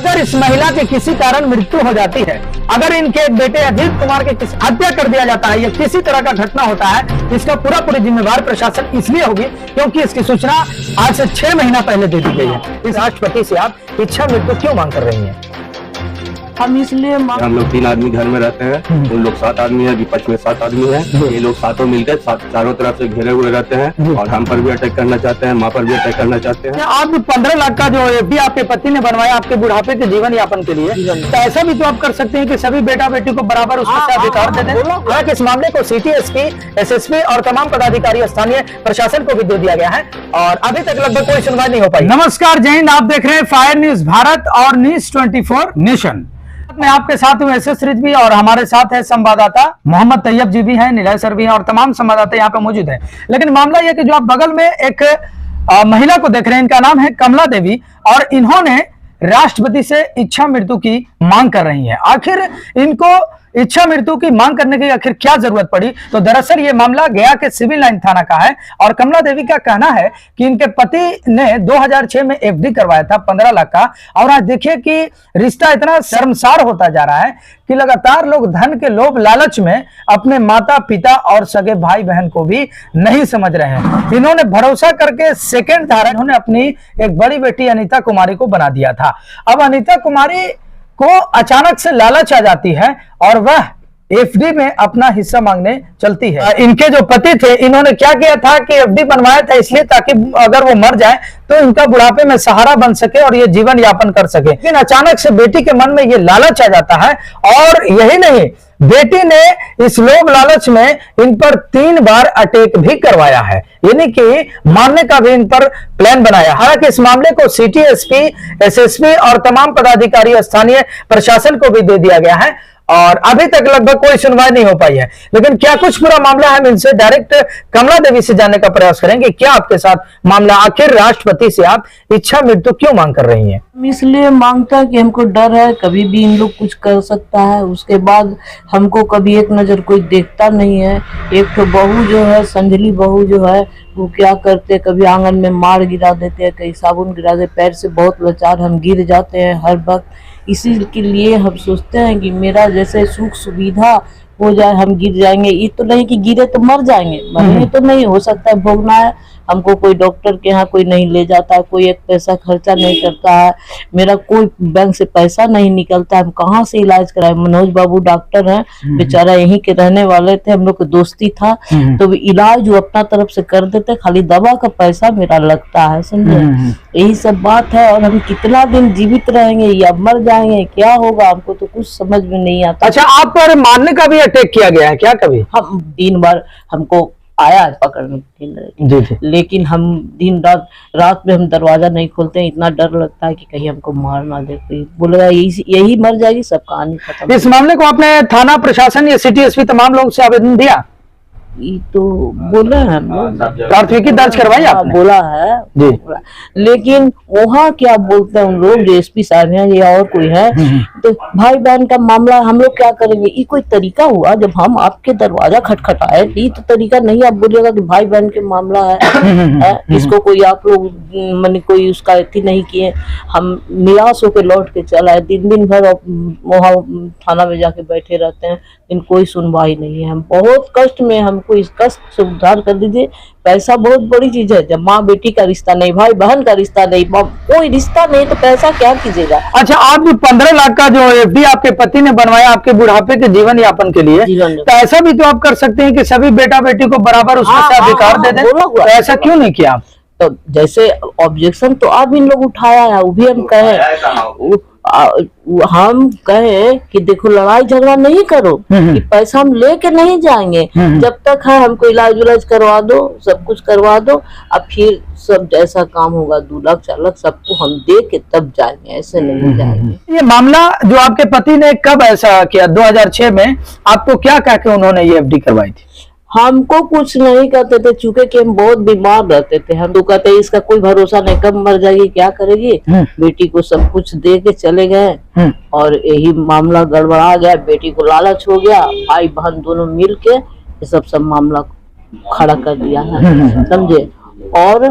अगर इस महिला की किसी कारण मृत्यु हो जाती है, अगर इनके बेटे अजीत कुमार के किसी हत्या कर दिया जाता है या किसी तरह का घटना होता है, इसका पूरी जिम्मेवार प्रशासन इसलिए होगी क्योंकि इसकी सूचना आज से 6 महीना पहले दे दी गई है। इस राष्ट्रपति से आप इच्छा मृत्यु क्यों मांग कर रही हैं? हम इसलिए हम लोग 3 आदमी घर में रहते हैं, उन लोग 7 आदमी है, विपक्ष में 7 आदमी है। ये लोग सातों मिलकर चारों तरफ से घेरे हुए रहते हैं और हम पर भी अटैक करना चाहते हैं, माँ पर भी अटैक करना चाहते हैं। आप 15 लाख का जो एफडी आपके पति ने बनवाया आपके बुढ़ापे के जीवन यापन के लिए, तो ऐसा भी तो आप कर सकते हैं कि सभी बेटा बेटी को बराबर उसमें अधिकार दे दें। हालांकि इस मामले को सिटी एसपी, एसएसपी और तमाम पदाधिकारी स्थानीय प्रशासन को भी दे दिया गया है और अभी तक लगभग कोई सुनवाई नहीं हो पाई। नमस्कार, जय हिंद। आप देख रहे हैं फायर न्यूज भारत और न्यूज 24 नेशन। मैं आपके साथ हूं एसएस रिजवी और हमारे साथ है संवाददाता मोहम्मद तैयब जी भी हैं, निलय सर भी हैं और तमाम संवाददाता यहाँ पे मौजूद हैं। लेकिन मामला यह कि जो आप बगल में एक महिला को देख रहे हैं, इनका नाम है कमला देवी और इन्होंने राष्ट्रपति से इच्छा मृत्यु की मांग कर रही हैं। आखिर इनको इच्छा मृत्यु की मांग करने की आखिर क्या जरूरत पड़ी? तो दरअसल ये मामला गया के सिविल लाइन थाना का है और कमला देवी का कहना है कि इनके पति ने 2006 में एफडी करवाया था 15 लाख का और आज देखिए कि रिश्ता इतना शर्मसार होता जा रहा है कि लगातार लोग धन के लोभ लालच में अपने माता पिता और सगे भाई बहन को भी नहीं समझ रहे हैं। इन्होंने भरोसा करके सेकेंड धारा इन्होंने अपनी एक बड़ी बेटी अनीता कुमारी को बना दिया था। अब अनीता कुमारी को अचानक से लालच आ जाती है और वह एफडी में अपना हिस्सा मांगने चलती है। इनके जो पति थे, इन्होंने क्या किया था कि एफडी बनवाया था इसलिए ताकि अगर वो मर जाए तो इनका बुढ़ापे में सहारा बन सके और ये जीवन यापन कर सके। लेकिन अचानक से बेटी के मन में ये लालच आ जाता है और यही नहीं, बेटी ने इस लोभ लालच में इन पर 3 बार अटैक भी करवाया है, यानी कि मारने का भी इन पर प्लान बनाया। हालांकि इस मामले को सिटी एसपी, एसएसपी और तमाम पदाधिकारी स्थानीय प्रशासन को भी दे दिया गया है और अभी तक लगभग कोई सुनवाई नहीं हो पाई है। लेकिन क्या कुछ पूरा मामला है, हम इनसे डायरेक्ट कमला देवी से जानने का प्रयास करेंगे। क्या आपके साथ मामला, आखिर राष्ट्रपति से आप इच्छा मृत्यु क्यों मांग कर रही हैं? इसलिए मांगता है कि हमको डर है कभी भी इन लोग कुछ कर सकता है। उसके बाद हमको कभी एक नजर कोई देखता नहीं है। एक तो बहू जो है, संजली बहू जो है, वो क्या करते, कभी आंगन में मार गिरा देते हैं, कहीं साबुन गिरा देते, पैर से बहुत लाचार हम गिर जाते हैं हर वक्त। इसी के लिए हम सोचते हैं कि मेरा जैसे सुख सुविधा हो जाए, हम गिर जाएंगे। ये तो नहीं कि गिरे तो मर जाएंगे, मरने तो नहीं, हो सकता है भोगना है। हमको कोई डॉक्टर के यहाँ कोई नहीं ले जाता, कोई एक पैसा खर्चा नहीं करता है, मेरा कोई बैंक से पैसा नहीं निकलता है, हम कहाँ से इलाज कराए। मनोज बाबू डॉक्टर हैं, बेचारा यहीं के रहने वाले थे, हम लोग की दोस्ती था, तो इलाज वो अपना तरफ से कर देते, खाली दवा का पैसा मेरा लगता है, समझे। यही सब बात है और हम कितना दिन जीवित रहेंगे या मर जाएंगे, क्या होगा हमको तो कुछ समझ में नहीं आता। अच्छा, आप पर मारने का भी अटैक किया गया है क्या कभी? हम 3 बार हमको आया पकड़ने के लिए, लेकिन हम दिन रात में हम दरवाजा नहीं खोलते हैं, इतना डर लगता है कि कहीं हमको मार ना दे। बोलेगा यही मर जाएगी, सब कहानी खत्म। इस मामले को आपने थाना प्रशासन या सिटी एसपी तमाम लोगों से आवेदन दिया? ये तो बोला है, प्राथमिकी दर्ज करवाई आपने? बोला है जी। लेकिन वहाँ क्या बोलते हैं उन लोग, जो एसपी साहब हैं या और कोई है, तो भाई बहन का मामला हम लोग क्या करेंगे? ये कोई तरीका हुआ? जब हम आपके दरवाजा खटखटाए, ये तो तरीका नहीं। आप बोलिएगा कि भाई बहन के मामला है, इसको कोई आप लोग मैंने कोई उसका अथी नहीं किए। हम निराश होकर लौट के चला है, दिन भर वहाँ थाना में जाके बैठे रहते हैं, लेकिन कोई सुनवाई नहीं है। हम बहुत कष्ट में, हमको इस कष्ट से उद्धार कर दीजिए। पैसा बहुत बड़ी चीज है, जब माँ बेटी का रिश्ता नहीं, भाई बहन का रिश्ता नहीं, कोई रिश्ता नहीं, तो पैसा क्या कीजिएगा? अच्छा, आप 15 लाख का जो एफडी आपके पति ने बनवाया आपके बुढ़ापे के जीवन यापन के लिए, तो ऐसा भी तो आप कर सकते हैं कि सभी बेटा बेटी को बराबर उसमें से अधिकार दे दें, तो ऐसा क्यों नहीं किया? तो जैसे ऑब्जेक्शन तो आप इन लोग उठाया है, वो भी हम कहे कि देखो लड़ाई झगड़ा नहीं करो, कि पैसा हम लेके नहीं जाएंगे, जब तक है हमको इलाज उलाज करवा दो, सब कुछ करवा दो, अब फिर सब जैसा काम होगा 2 लाख 4 लाख सबको हम दे के तब जाएंगे, ऐसे नहीं जाएंगे। ये मामला जो आपके पति ने कब ऐसा किया? 2006 में आपको क्या कह के उन्होंने ये एफडी करवाई थी? हमको कुछ नहीं कहते थे, चूंकि कि हम बहुत बीमार रहते थे। हम तो कहते इसका कोई भरोसा नहीं, कब मर जाएगी, क्या करेगी। बेटी को सब कुछ दे के चले गए और यही मामला गड़बड़ा गया। बेटी को लालच हो गया, भाई बहन दोनों मिल के ये सब मामला खड़ा कर दिया है, समझे। और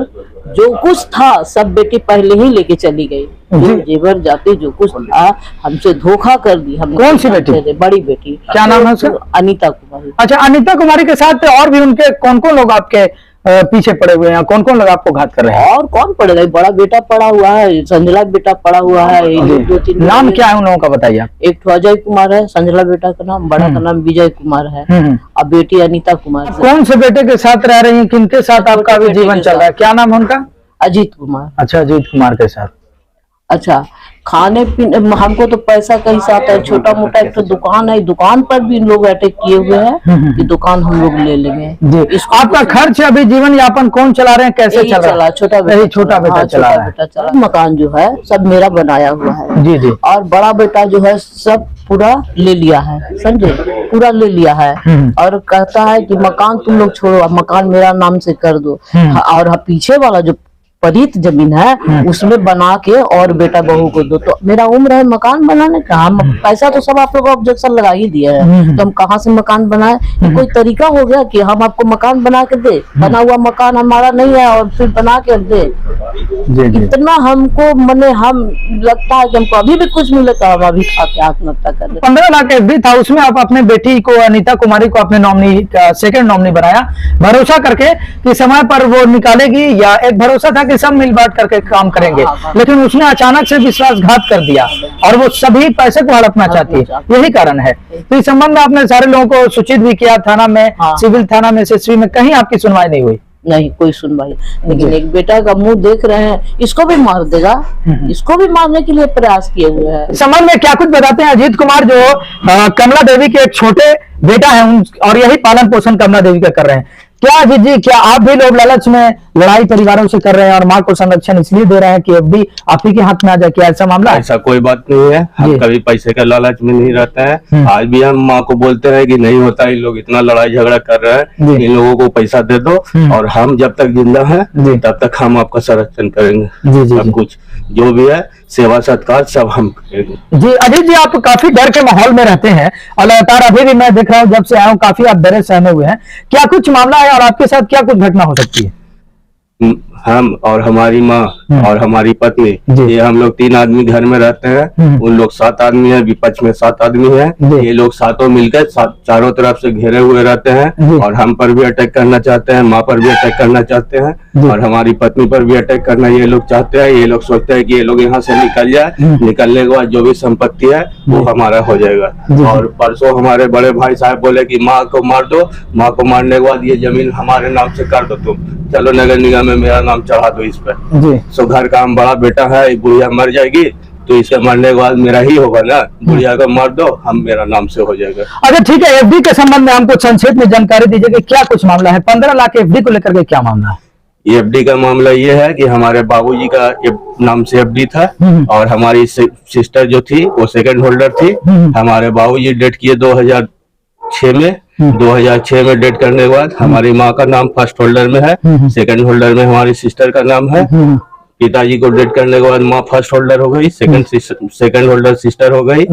जो कुछ था सब बेटी पहले ही लेके चली गई, जो जेवर जाते जो कुछ था हमसे धोखा कर दी। हम कौन सी बेटी? बड़ी बेटी। क्या नाम है उसका? अनीता कुमारी। अच्छा, अनीता कुमारी के साथ और भी उनके कौन कौन लोग आपके पीछे पड़े हुए हैं? कौन कौन लोग आपको घात कर रहे हैं? और कौन पड़ेगा, बड़ा बेटा पड़ा हुआ है, संजला बेटा पड़ा हुआ है, 2-3 नाम क्या है उन लोगों का बताइए आप। एक तो अजय कुमार है, संजला बेटा का नाम, बड़ा का नाम विजय कुमार है, और बेटी अनीता कुमार। कौन से बेटे के साथ रह रही हैं, किनके साथ आपका अभी जीवन चल रहा है? क्या नाम है उनका? अजीत कुमार। अच्छा, अजीत कुमार के साथ। अच्छा, खाने पीने हमको तो पैसा कहीं से आता है, छोटा मोटा एक तो दुकान है, दुकान पर भी लोग अटैक किए हुए हैं कि दुकान हम लोग ले लेंगे जी। आपका खर्च अभी जीवन यापन कौन चला रहे हैं, कैसे चल रहा है? छोटा बेटा चला रहा है। मकान जो है सब मेरा बनाया हुआ है जी जी। और बड़ा बेटा जो है सब पूरा ले लिया है, समझे, पूरा ले लिया है और कहता है कि मकान तुम लोग छोड़ो, मकान मेरा नाम से कर दो। और पीछे वाला जो परित जमीन है उसमें बना के और बेटा बहू को दो। तो मेरा उम्र है मकान बनाने का, हम पैसा तो सब आप लोग ऑब्जेक्शन लगा ही दिया है, तो हम कहाँ से मकान बनाए? कोई तरीका हो गया कि हम आपको मकान बना के दे? बना हुआ मकान हमारा नहीं है और फिर बना के दे। इतना हमको मने हम लगता है कि हमको अभी भी कुछ मिले तो हम अभी खा के आत्महत्या कर ले। 15 लाख एफडी था, उसमें आप अपने बेटी को अनीता कुमारी को अपने नॉमिनी सेकंड नॉमिनी बनाया, भरोसा करके कि समय पर वो निकालेगी, या एक भरोसा था कि सब मिल बांट करके काम करेंगे, लेकिन उसने अचानक से विश्वासघात कर दिया और वो सभी पैसे को हड़पना चाहती है, यही कारण है। तो इस संबंध में आपने सारे लोगों को सूचित भी किया, थाना में, सिविल थाना में, एसएसपी में, कहीं आपकी सुनवाई नहीं हुई? नहीं, कोई सुनवाई। लेकिन एक बेटा का मुंह देख रहे हैं, इसको भी मार देगा, इसको भी मारने के लिए प्रयास किए हुए हैं। संबंध में क्या कुछ बताते हैं अजीत कुमार, जो कमला देवी के एक छोटे बेटा है और यही पालन पोषण कमला देवी का कर रहे हैं? क्या अजीत जी, क्या आप भी लोग लालच में लड़ाई परिवारों से कर रहे हैं और माँ को संरक्षण इसलिए दे रहे हैं कि अब भी आप ही के हाथ में आ जाए? क्या ऐसा मामला है? ऐसा कोई बात नहीं है, हम कभी पैसे का लालच में नहीं रहते हैं। आज भी हम माँ को बोलते हैं कि नहीं होता, इन लोग इतना लड़ाई झगड़ा कर रहे हैं, इन लोगों को पैसा दे दो और हम जब तक जिंदा हैं तब तक हम आपका संरक्षण करेंगे। सब कुछ जो भी है सेवा सत्कार सब हम करेंगे। जी अजीत जी, आप काफी डर के माहौल में रहते हैं और लगातार अभी भी मैं देख रहा हूँ, जब से आया हूँ काफी आप डरे सहमे हुए हैं। क्या कुछ मामला है और आपके साथ क्या कुछ घटना हो सकती है? हम और हमारी माँ और हमारी पत्नी, ये हम लोग 3 आदमी घर में रहते हैं, उन लोग 7 आदमी है, विपक्ष में 7 आदमी है। ये लोग सातों मिलकर चारों तरफ से घेरे हुए रहते हैं और हम पर भी अटैक करना चाहते हैं, माँ पर भी अटैक करना चाहते हैं और हमारी पत्नी पर भी अटैक करना ये लोग चाहते हैं। ये लोग सोचते हैं कि ये लोग यहाँ से निकल जाए, निकलने के बाद जो भी संपत्ति है वो हमारा हो जाएगा। और परसों हमारे बड़े भाई साहब बोले कि माँ को मार दो, माँ को मारने के बाद ये जमीन हमारे नाम से कर दो, तुम चलो नगर निगम में मेरा नाम चढ़ा दो इस पर। सो घर का हम बड़ा बेटा है, बुढ़िया मर जाएगी तो इसके मरने के बाद मेरा ही होगा ना, बुढ़िया को मार दो, हम मेरा नाम से हो जाएगा। अच्छा ठीक है, एफडी के संबंध में हमको संक्षेप में जानकारी दीजिए कि क्या कुछ मामला है? 15 लाख एफडी को लेकर के क्या मामला है? एफडी का मामला ये है कि हमारे बाबूजी का नाम से एफडी था और हमारी सिस्टर जो थी वो सेकंड होल्डर थी। हमारे बाबूजी डेट किए 2006 में। 2006 में डेट करने के बाद हमारी माँ का नाम फर्स्ट होल्डर में है, सेकंड होल्डर में हमारी सिस्टर का नाम है। पिताजी को डेट करने के बाद माँ फर्स्ट होल्डर हो गई, सेकंड होल्डर सिस्टर हो गई।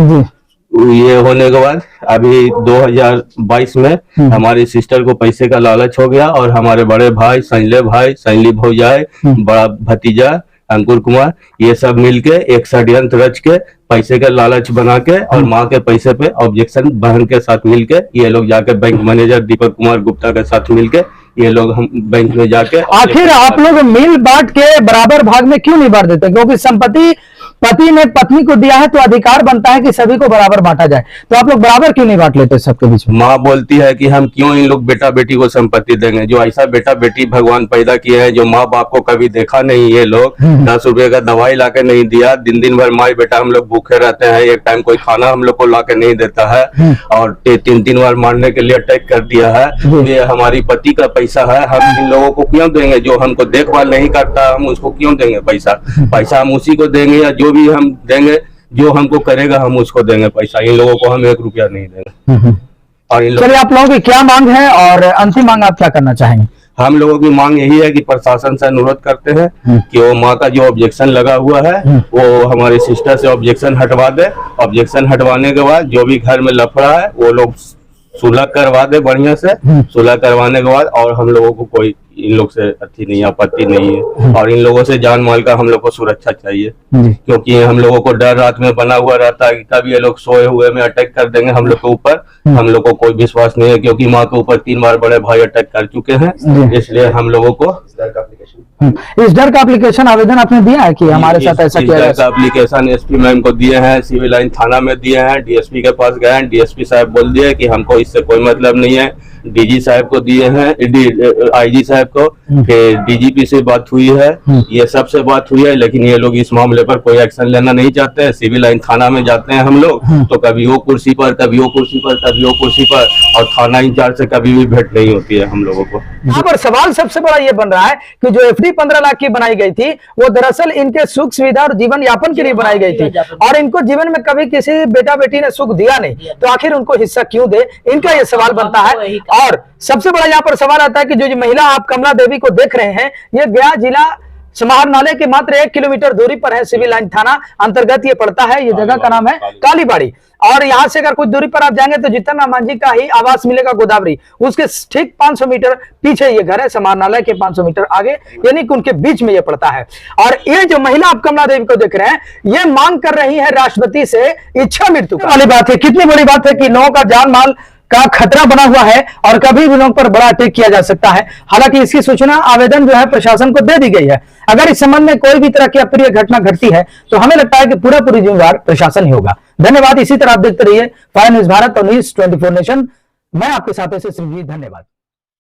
ये होने के बाद अभी 2022 में हमारी सिस्टर को पैसे का लालच हो गया और हमारे बड़े भाई, संजली भौजाई, बड़ा भतीजा अंकुर कुमार, ये सब मिलके एक षड्यंत्र रच के पैसे का लालच बना के और माँ के पैसे पे ऑब्जेक्शन बहन के साथ मिलके ये लोग जाके बैंक मैनेजर दीपक कुमार गुप्ता के साथ मिलके ये लोग हम बैंक में जाके। आखिर आप लोग मिल बांट के बराबर भाग में क्यों नहीं बांट देते? क्योंकि संपत्ति पति ने पत्नी को दिया है तो अधिकार बनता है कि सभी को बराबर बांटा जाए, तो आप लोग बराबर क्यों नहीं बांट लेते सबके बीच में? माँ बोलती है कि हम क्यों इन लोग बेटा बेटी को संपत्ति देंगे, जो ऐसा बेटा बेटी भगवान पैदा किए हैं, जो माँ बाप को कभी देखा नहीं। ये लोग 10 रुपए का दवाई लाके नहीं दिया, दिन भर माँ बेटा हम लोग भूखे रहते हैं, एक टाइम कोई खाना हम लोग को लाके नहीं देता है और 3 बार मारने के लिए अटैक कर दिया है। ये हमारी पति का पैसा है, हम इन लोगों को क्यों देंगे? जो हमको देखभाल नहीं करता हम उसको क्यों देंगे पैसा हम उसी को देंगे, या जो भी हम देंगे जो हमको करेगा हम उसको देंगे पैसा। इन लोगों को हम 1 रुपया नहीं देंगे। और इन चलिए, आप लोगों की क्या मांग है और अंतिम मांग आप क्या करना चाहेंगे? हम लोगों की मांग यही है कि प्रशासन से अनुरोध करते हैं कि वो माँ का जो ऑब्जेक्शन लगा हुआ है वो हमारी सिस्टर से ऑब्जेक्शन हटवा दे। ऑब्जेक्शन हटवाने के बाद जो भी घर में लफड़ा है वो लोग सुलह करवा दे बढ़िया से। सुलह करवाने के बाद और हम लोगों को कोई इन लोग से अच्छी नहीं, आपत्ति नहीं है। और इन लोगों से जान माल का हम लोग को सुरक्षा चाहिए, क्योंकि हम लोगों को डर रात में बना हुआ रहता है कि कभी ये लोग सोए हुए में अटैक कर देंगे हम लोग के ऊपर। हम लोग को कोई विश्वास नहीं है, क्योंकि माँ के ऊपर 3 बार बड़े भाई अटैक कर चुके हैं। इसलिए हम लोगों को इस डर का एप्लीकेशन आवेदन आपने दिया है कि हमारे साथ ऐसा किया जाए? का एप्लीकेशन एसपी मैम को दिए हैं, सिविल लाइन थाना में दिए हैं, डीएसपी के पास गए हैं। डीएसपी साहब बोल दिए कि हमको इससे कोई मतलब नहीं है। डीजी साहब को दिए हैं, आईजी साहब को, कि डीजीपी से बात हुई है, ये सबसे बात हुई है, लेकिन ये लोग इस मामले पर कोई एक्शन लेना नहीं चाहते हैं। सिविल लाइन थाना में जाते हैं हम लोग तो कभी वो कुर्सी पर, कभी वो कुर्सी पर, कभी वो कुर्सी पर, और थाना इंचार्ज से कभी भी भेंट नहीं होती है हम लोगों को। यहाँ पर सवाल सबसे बड़ा ये बन रहा है कि जो एफडी 15 लाख की बनाई गई थी वो दरअसल इनके सुख सुविधा और जीवन यापन के लिए बनाई गई थी, और इनको जीवन में कभी किसी बेटा बेटी ने सुख दिया नहीं, तो आखिर उनको हिस्सा क्यों दे? इनका ये सवाल बनता है। और सबसे बड़ा यहाँ पर सवाल आता है कि जो महिला आप कमला देवी को देख रहे हैं, ये गया जिला समाहरणालय के मात्र 1 किलोमीटर दूरी पर है। सिविल लाइन थाना अंतर्गत ये पड़ता है। ये जगह का नाम है कालीबाड़ी, और यहाँ से अगर कुछ दूरी पर आप जाएंगे तो जीतन राम मांझी का ही आवास मिलेगा गोदावरी, उसके ठीक 500 मीटर पीछे ये घर है। समाहरणालय के 500 मीटर आगे, यानी कि उनके बीच में ये पड़ता है। और ये जो महिला आप कमला देवी को देख रहे हैं, ये मांग कर रही है राष्ट्रपति से इच्छा मृत्यु वाली बात है। कितनी बड़ी बात है कि लोगों का जान माल का खतरा बना हुआ है और कभी भी लोगों पर बड़ा अटैक किया जा सकता है। हालांकि इसकी सूचना आवेदन जो है प्रशासन को दे दी गई है। अगर इस संबंध में कोई भी तरह की अप्रिय घटना घटती है तो हमें लगता है कि पूरी जिम्मेदार प्रशासन ही होगा। धन्यवाद। इसी तरह आप देखते रहिए फायर न्यूज भारत और न्यूज 24 नेशन। मैं आपके साथ ऐसे धन्यवाद।